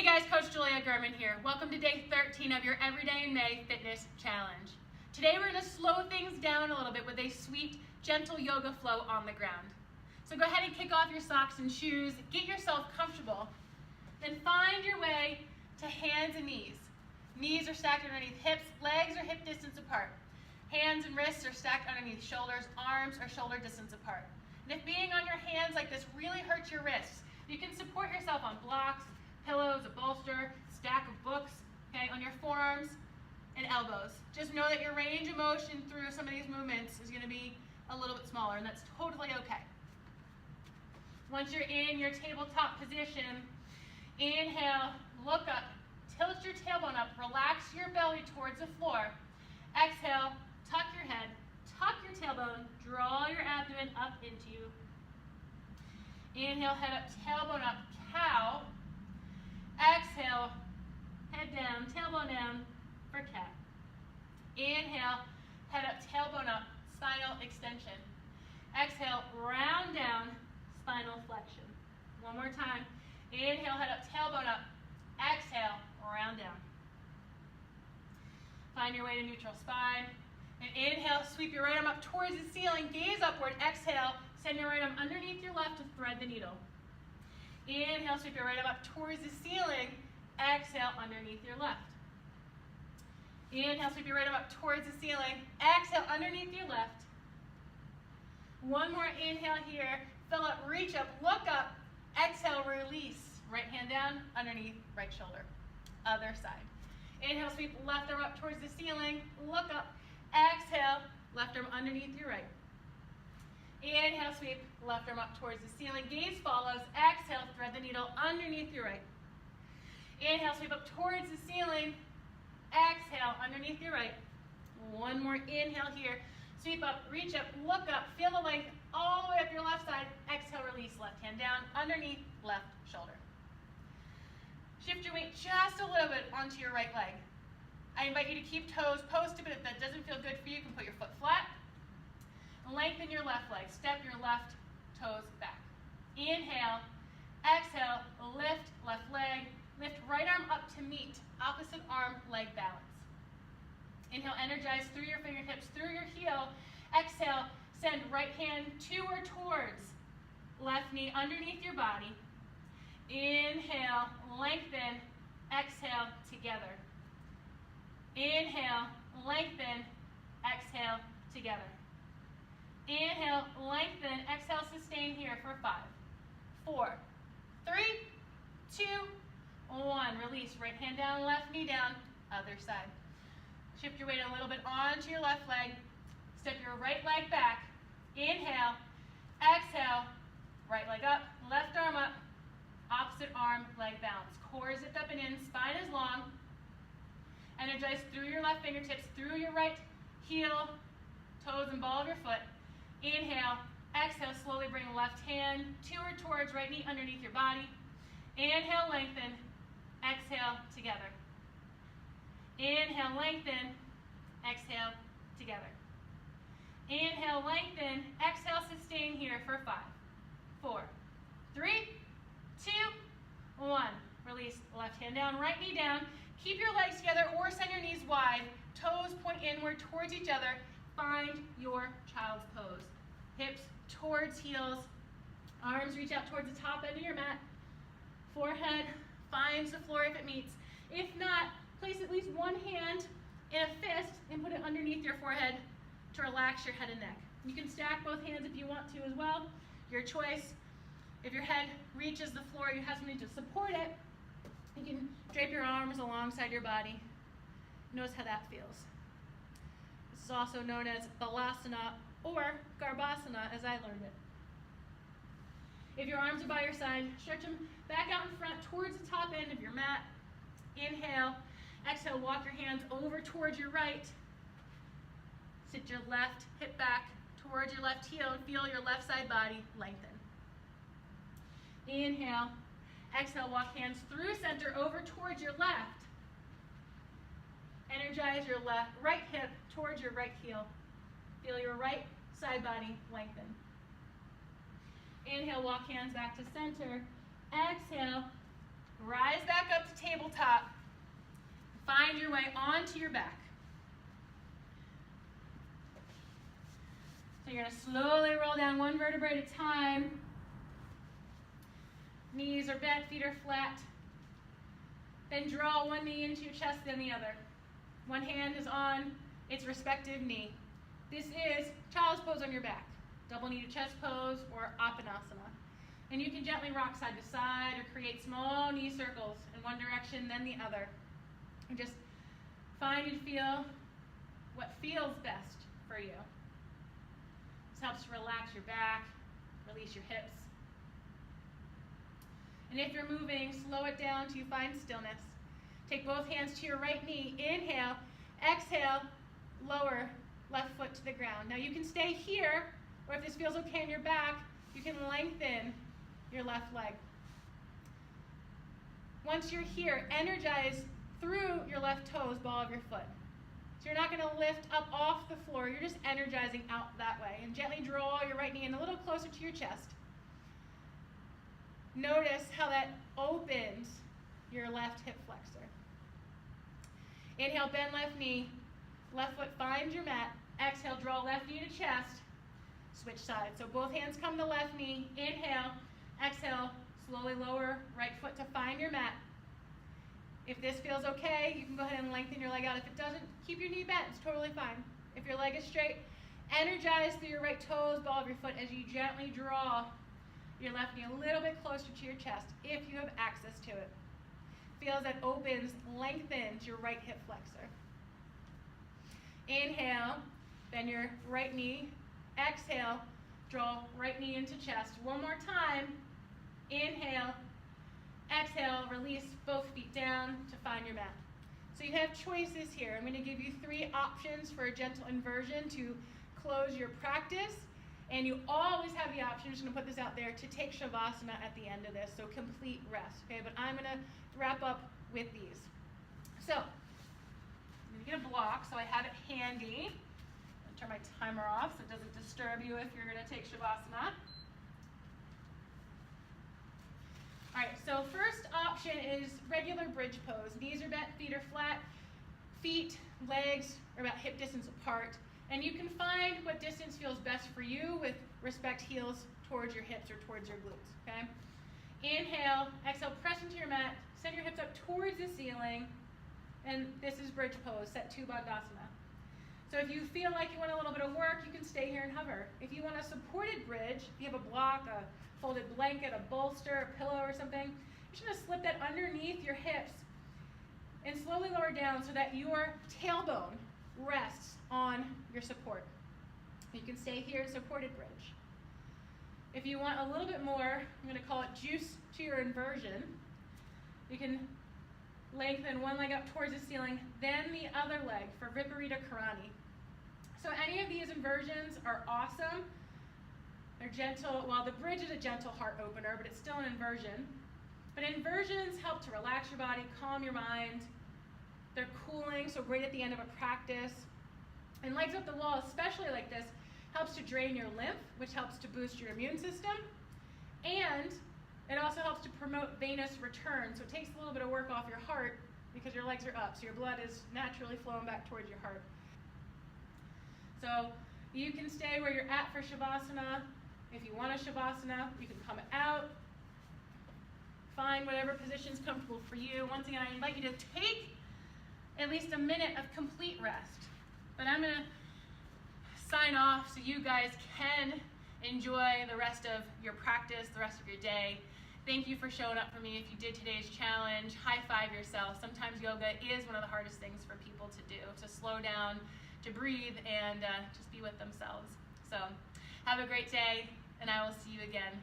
Hey guys, Coach Julia Gurman here. Welcome to day 13 of your Everyday in May Fitness Challenge. Today we're going to slow things down a little bit with a sweet, gentle yoga flow on the ground. So go ahead and kick off your socks and shoes, get yourself comfortable, then find your way to hands and knees. Knees are stacked underneath hips, legs are hip distance apart. Hands and wrists are stacked underneath shoulders, arms are shoulder distance apart. And if being on your hands like this really hurts your wrists, you can support yourself on blocks, pillows, a bolster, stack of books, okay, on your forearms and elbows. Just know that your range of motion through some of these movements is going to be a little bit smaller, and that's totally okay. Once you're in your tabletop position, inhale, look up, tilt your tailbone up, relax your belly towards the floor. Exhale, tuck your head, tuck your tailbone, draw your abdomen up into you. Inhale, head up, tailbone up, cow. Exhale, head down, tailbone down for cat. Inhale, head up, tailbone up, spinal extension. Exhale, round down, spinal flexion. One more time. Inhale, head up, tailbone up. Exhale, round down. Find your way to neutral spine. And inhale, sweep your right arm up towards the ceiling, gaze upward. Exhale, send your right arm underneath your left to thread the needle. Inhale, sweep your right arm up towards the ceiling. Exhale, underneath your left. Inhale, sweep your right arm up towards the ceiling. Exhale, underneath your left. One more inhale here. Fill up, reach up, look up. Exhale, release. Right hand down, underneath right shoulder. Other side. Inhale, sweep left arm up towards the ceiling. Look up. Exhale, left arm underneath your right. Inhale, sweep left arm up towards the ceiling. Gaze follows. Exhale, thread the needle underneath your right. Inhale, sweep up towards the ceiling. Exhale, underneath your right. One more inhale here. Sweep up, reach up, look up, feel the length all the way up your left side. Exhale, release, left hand down, underneath left shoulder. Shift your weight just a little bit onto your right leg. I invite you to keep toes posted, but if that doesn't feel good for you, you can put your foot flat. Lengthen your left leg. Step your left toes back. Inhale, exhale, lift left leg. Lift right arm up to meet opposite arm leg balance. Inhale, energize through your fingertips, through your heel. Exhale, send right hand to or towards left knee underneath your body. Inhale, lengthen, exhale, together. Inhale, lengthen, exhale, together. Inhale, lengthen, exhale, sustain here for 5, 4, 3, 2, 1. Release, right hand down, left knee down, other side. Shift your weight a little bit onto your left leg. Step your right leg back. Inhale, exhale, right leg up, left arm up, opposite arm, leg balance. Core zipped up and in, spine is long. Energize through your left fingertips, through your right heel, toes and ball of your foot. Inhale, exhale, slowly bring left hand to or towards right knee underneath your body. Inhale, lengthen, exhale, together. Inhale, lengthen, exhale, together. Inhale, lengthen, exhale, sustain here for 5, 4, 3, 2, 1. Release, left hand down, right knee down. Keep your legs together or send your knees wide. Toes point inward towards each other. Find your child's pose. Hips towards heels. Arms reach out towards the top end of your mat. Forehead finds the floor if it meets. If not, place at least one hand in a fist and put it underneath your forehead to relax your head and neck. You can stack both hands if you want to as well. Your choice. If your head reaches the floor, you have something to support it. You can drape your arms alongside your body. Notice how that feels. This is also known as Balasana or Garbhasana as I learned it. If your arms are by your side, stretch them back out in front towards the top end of your mat. Inhale. Exhale, walk your hands over towards your right. Sit your left hip back towards your left heel and feel your left side body lengthen. Inhale. Exhale, walk hands through center over towards your left. Energize your right hip towards your right heel. Feel your right side body lengthen. Inhale, walk hands back to center. Exhale, rise back up to tabletop. Find your way onto your back. So you're going to slowly roll down one vertebrae at a time. Knees are bent, feet are flat. Then draw one knee into your chest, then the other. One hand is on its respective knee. This is child's pose on your back, double knee to chest pose, or Apanasana. And you can gently rock side to side or create small knee circles in one direction, then the other. And just find and feel what feels best for you. This helps to relax your back, release your hips. And if you're moving, slow it down till you find stillness. Take both hands to your right knee. Inhale, exhale, lower left foot to the ground. Now you can stay here, or if this feels okay in your back, you can lengthen your left leg. Once you're here, energize through your left toes, ball of your foot. So you're not going to lift up off the floor, you're just energizing out that way. And gently draw your right knee in a little closer to your chest. Notice how that opens your left hip flexor. Inhale, bend left knee, left foot finds your mat. Exhale, draw left knee to chest, switch sides. So both hands come to left knee, inhale, exhale, slowly lower right foot to find your mat. If this feels okay, you can go ahead and lengthen your leg out. If it doesn't, keep your knee bent, it's totally fine. If your leg is straight, energize through your right toes, ball of your foot as you gently draw your left knee a little bit closer to your chest if you have access to it. Feel as that opens, lengthens your right hip flexor. Inhale, bend your right knee. Exhale, draw right knee into chest. One more time. Inhale, exhale, release both feet down to find your mat. So you have choices here. I'm going to give you 3 options for a gentle inversion to close your practice. And you always have the option, I'm just going to put this out there, to take Shavasana at the end of this, so complete rest. Okay, but I'm going to wrap up with these. So, I'm going to get a block so I have it handy. I'm going to turn my timer off so it doesn't disturb you if you're going to take Shavasana. Alright, so first option is regular bridge pose. Knees are bent, feet are flat, feet, legs are about hip distance apart. And you can find what distance feels best for you with respect heels towards your hips or towards your glutes, okay? Inhale, exhale, press into your mat, send your hips up towards the ceiling, and this is bridge pose, set to Bandhasana. So if you feel like you want a little bit of work, you can stay here and hover. If you want a supported bridge, if you have a block, a folded blanket, a bolster, a pillow or something, you're just gonna slip that underneath your hips and slowly lower down so that your tailbone rests on your support. You can stay here in supported bridge. If you want a little bit more, I'm going to call it juice to your inversion. You can lengthen one leg up towards the ceiling, then the other leg for Viparita Karani. So any of these inversions are awesome. They're gentle. Well, the bridge is a gentle heart opener, but it's still an inversion. But inversions help to relax your body, calm your mind. They're cooling, so great at the end of a practice. And legs up the wall, especially like this, helps to drain your lymph, which helps to boost your immune system. And it also helps to promote venous return. So it takes a little bit of work off your heart because your legs are up, so your blood is naturally flowing back towards your heart. So you can stay where you're at for Shavasana. If you want a Shavasana, you can come out. Find whatever position is comfortable for you. Once again, I invite you to take at least a minute of complete rest. But I'm going to sign off so you guys can enjoy the rest of your practice, the rest of your day. Thank you for showing up for me. If you did today's challenge, high five yourself. Sometimes yoga is one of the hardest things for people to do, to slow down, to breathe, and just be with themselves. So have a great day, and I will see you again